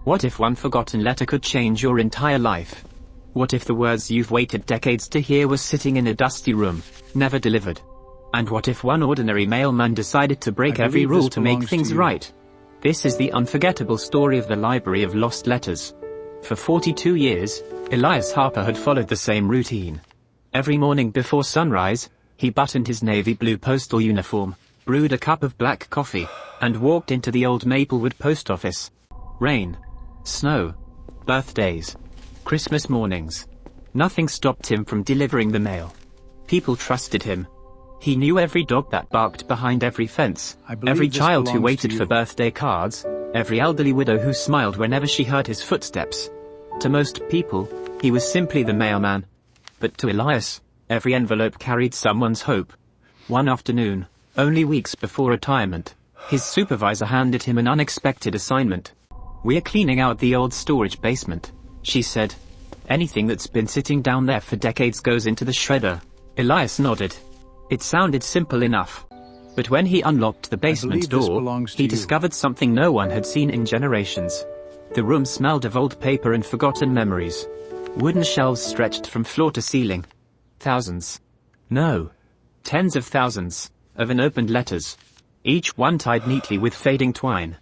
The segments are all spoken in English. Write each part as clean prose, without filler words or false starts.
What if one forgotten letter could change your entire life? What if the words you've waited decades to hear were sitting in a dusty room, never delivered? And what if one ordinary mailman decided to break every rule to make things right? This is the unforgettable story of the Library of Lost Letters. For 42 years, Elias Harper had followed the same routine. Every morning before sunrise, he buttoned his navy blue postal uniform, brewed a cup of black coffee, and walked into the old Maplewood post office. Rain, snow, birthdays, Christmas mornings. Nothing stopped him from delivering the mail. People trusted him. He knew every dog that barked behind every fence, every child who waited for birthday cards, every elderly widow who smiled whenever she heard his footsteps. To most people, he was simply the mailman. But to Elias, every envelope carried someone's hope. One afternoon, only weeks before retirement, his supervisor handed him an unexpected assignment. "We're cleaning out the old storage basement," she said. "Anything that's been sitting down there for decades goes into the shredder." Elias nodded. It sounded simple enough. But when he unlocked the basement door, he discovered something no one had seen in generations. The room smelled of old paper and forgotten memories. Wooden shelves stretched from floor to ceiling. Thousands. No. Tens of thousands of unopened letters. Each one tied neatly with fading twine.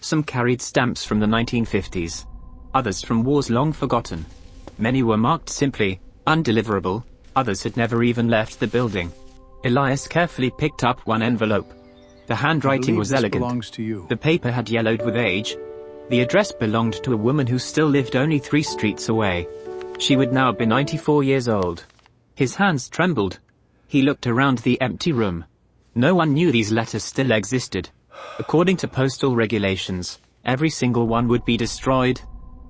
Some carried stamps from the 1950s. Others from wars long forgotten. Many were marked simply, undeliverable. Others had never even left the building. Elias carefully picked up one envelope. The handwriting was elegant. The paper had yellowed with age. The address belonged to a woman who still lived only 3 streets away. She would now be 94 years old. His hands trembled. He looked around the empty room. No one knew these letters still existed. According to postal regulations, every single one would be destroyed.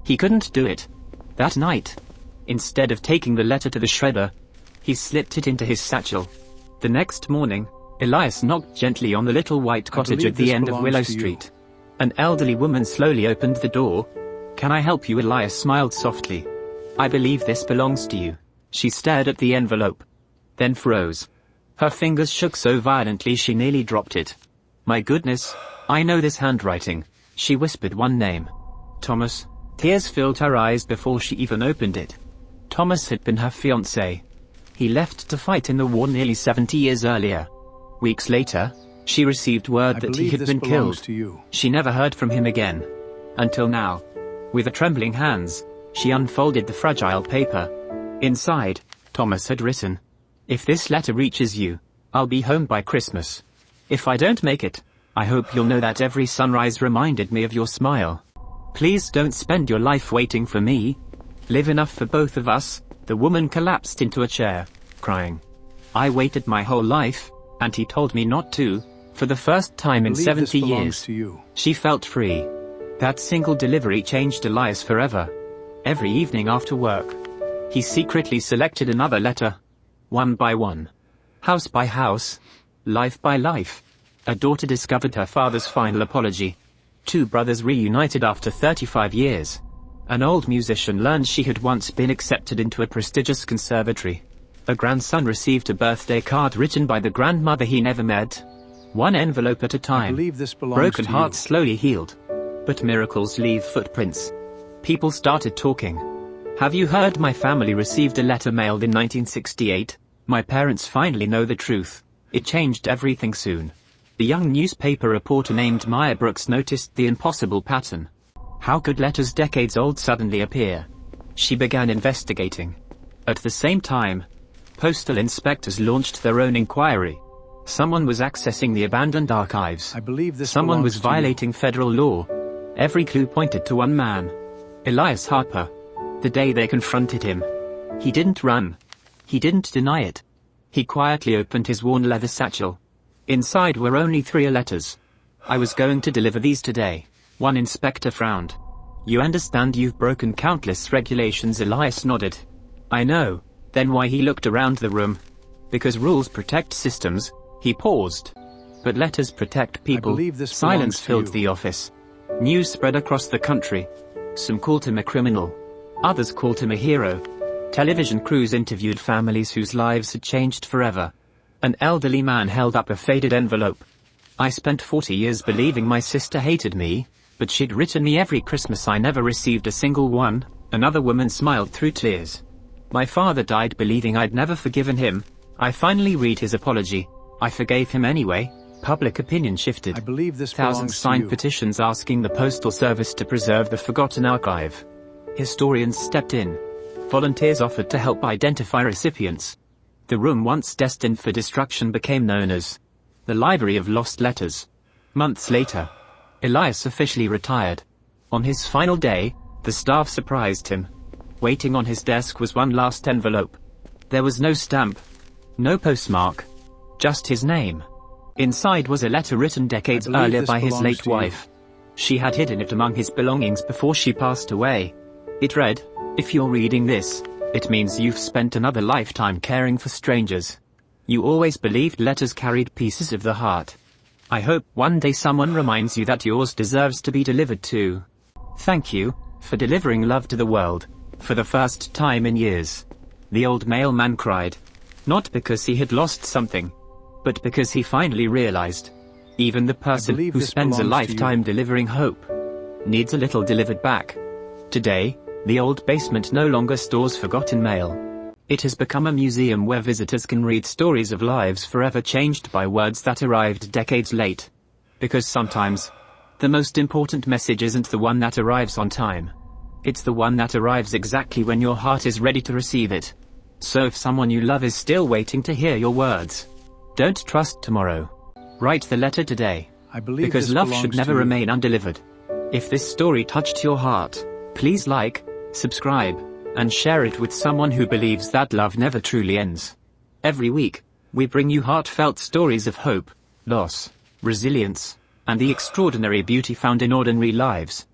He couldn't do it. That night, instead of taking the letter to the shredder, he slipped it into his satchel. The next morning, Elias knocked gently on the little white cottage at the end of Willow Street. An elderly woman slowly opened the door. "Can I help you?" Elias smiled softly. "I believe this belongs to you." She stared at the envelope, then froze. Her fingers shook so violently she nearly dropped it. "My goodness, I know this handwriting," she whispered one name. Thomas. Tears filled her eyes before she even opened it. Thomas had been her fiancé. He left to fight in the war nearly 70 years earlier. Weeks later, she received word that he had been killed. She never heard from him again. Until now. With trembling hands, she unfolded the fragile paper. Inside, Thomas had written, "If this letter reaches you, I'll be home by Christmas. If I don't make it, I hope you'll know that every sunrise reminded me of your smile. Please don't spend your life waiting for me. Live enough for both of us." The woman collapsed into a chair, crying. "I waited my whole life, and he told me not to." For the first time in 70 years, she felt free. That single delivery changed Elias forever. Every evening after work, he secretly selected another letter. One by one. House by house. Life by life. A daughter discovered her father's final apology. 2 brothers reunited after 35 years. An old musician learned she had once been accepted into a prestigious conservatory. A grandson received a birthday card written by the grandmother he never met. One envelope at a time. Broken hearts slowly healed. But miracles leave footprints. People started talking. "Have you heard my family received a letter mailed in 1968? My parents finally know the truth. It changed everything soon." The young newspaper reporter named Maya Brooks noticed the impossible pattern. How could letters decades old suddenly appear? She began investigating. At the same time, postal inspectors launched their own inquiry. Someone was accessing the abandoned archives. Someone was violating federal law. Every clue pointed to one man. Elias Harper. The day they confronted him, he didn't run. He didn't deny it. He quietly opened his worn leather satchel. Inside were only 3 letters. "I was going to deliver these today." One inspector frowned. "You understand you've broken countless regulations?" Elias nodded. "I know." Then why? He looked around the room. "Because rules protect systems." He paused. "But letters protect people." Silence filled the office. News spread across the country. Some called him a criminal. Others called him a hero. Television crews interviewed families whose lives had changed forever. An elderly man held up a faded envelope. "I spent 40 years believing my sister hated me. But she'd written me every Christmas. I never received a single one. Another woman smiled through tears. My father died believing I'd never forgiven him. I finally read his apology. I forgave him anyway. Public opinion shifted. I believe this Thousands signed petitions asking the Postal Service to preserve the forgotten archive. Historians stepped in. Volunteers offered to help identify recipients. The room once destined for destruction became known as the Library of Lost Letters. Months later, Elias officially retired. On his final day, the staff surprised him. Waiting on his desk was one last envelope. There was no stamp, no postmark, just his name. Inside was a letter written decades earlier by his late wife. She had hidden it among his belongings before she passed away. It read, "If you're reading this, it means you've spent another lifetime caring for strangers. You always believed letters carried pieces of the heart. I hope one day someone reminds you that yours deserves to be delivered too. Thank you for delivering love to the world, for the first time in years." The old mailman cried. Not because he had lost something, but because he finally realized. Even the person who spends a lifetime delivering hope needs a little delivered back. Today, the old basement no longer stores forgotten mail. It has become a museum where visitors can read stories of lives forever changed by words that arrived decades late. Because sometimes, the most important message isn't the one that arrives on time. It's the one that arrives exactly when your heart is ready to receive it. So if someone you love is still waiting to hear your words, don't trust tomorrow. Write the letter today. Because love should never remain undelivered. If this story touched your heart, please like, subscribe, and share it with someone who believes that love never truly ends. Every week, we bring you heartfelt stories of hope, loss, resilience, and the extraordinary beauty found in ordinary lives.